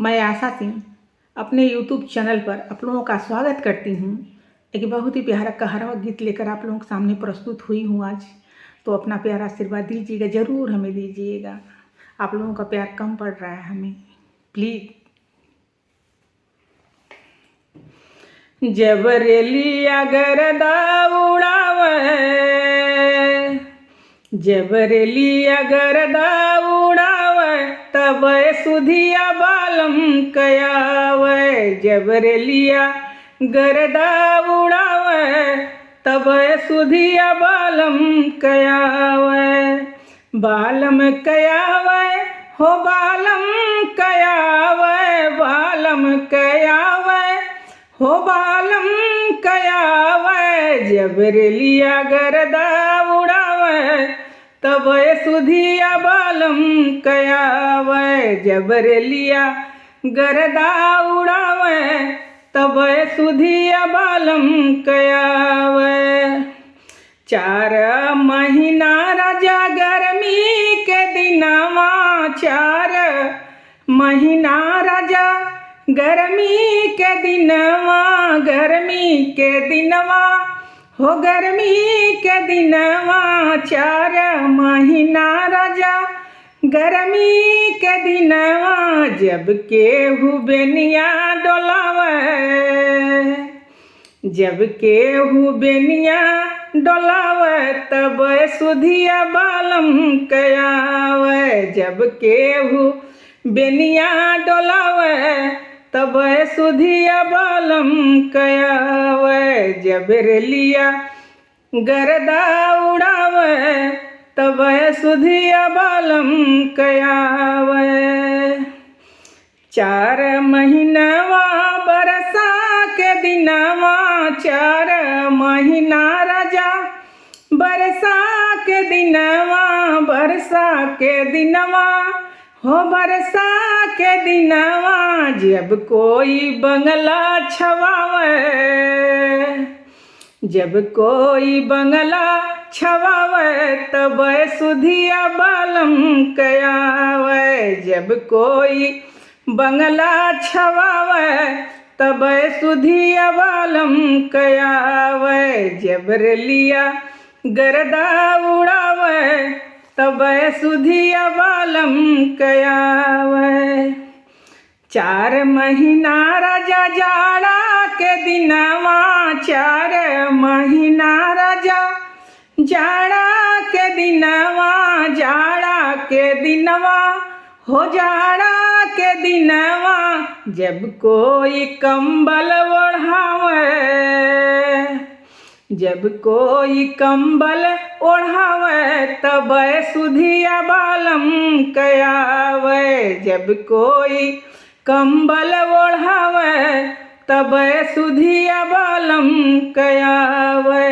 मैं आशा सिंह अपने YouTube channel पर आप लोगों का स्वागत करती हूँ। एक बहुत ही प्यारा कहारवा गीत लेकर आप लोगों के सामने प्रस्तुत हुई हूँ आज। तो अपना प्यारा आशीर्वाद दीजिएगा, ज़रूर हमें दीजिएगा। आप लोगों का प्यार कम पड़ रहा है हमें, प्लीज़। जब रेलिया गरदा उड़ावे, जब रेलिया गरदा उड़ावे, तब सुधिया बालम कयावे। जब रेलिया गरदा उड़ावे, तब सुधिया बालम कयावे। बालम कयावे हो बालम कयावे, बालम कयावे हो बालम कयावे। जब रेलिया गरदा उड़ावे, तब सुधिया बालम कयावे। जब रेलिया गरदा उड़ावे, तब सुधिया बालम कयावे। 4 महीना राजा गर्मी के दिनवा, 4 महीना राजा गर्मी के दिनवा, गर्मी के दिनवा हो गर्मी के दिनवा। 4 महीना राजा गर्मी के दिनवा, जब केहू बेनिया डोलावे, जब केहू बेनिया डोलावे, तब सुधिया बालम कयावे। जब केहू बेनिया डोलावे, तब सुधिया बालम कयावे। जब रेलिया गरदा उड़ावे, तब सुधिया बालम कयावे। 4 महीनवा बरसा के दिनवा, 4 महीना राजा बरसा के दिनवा, बरसा के दिनवा हो बरसा के दिनवा। जब कोई बंगला छवावे, जब कोई बंगला छवावे, तब सुधिया बालम कयावे। जब कोई बंगला छवावे, तब सुधिया बालम कयावे। जब रेलिया गरदा उड़ावे, तब सुधिया बालम कयावे। 4 महीना राजा जाड़ा के दिनवा, 4 महीना राजा जाड़ा के दिनवा, जाड़ा के दिनवा हो जाड़ा के दिनवा। जब कोई कंबल ओढ़ावे, जब कोई कंबल ओढ़ावे, तब सुधिया बालम कयावे। जब कोई कंबल ओढ़ावे, तब सुधिया बालम कयावे।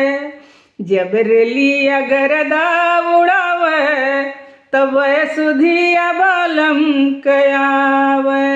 जब रेलिया गरदा उड़ावे, तब सुधिया बालम कयावे।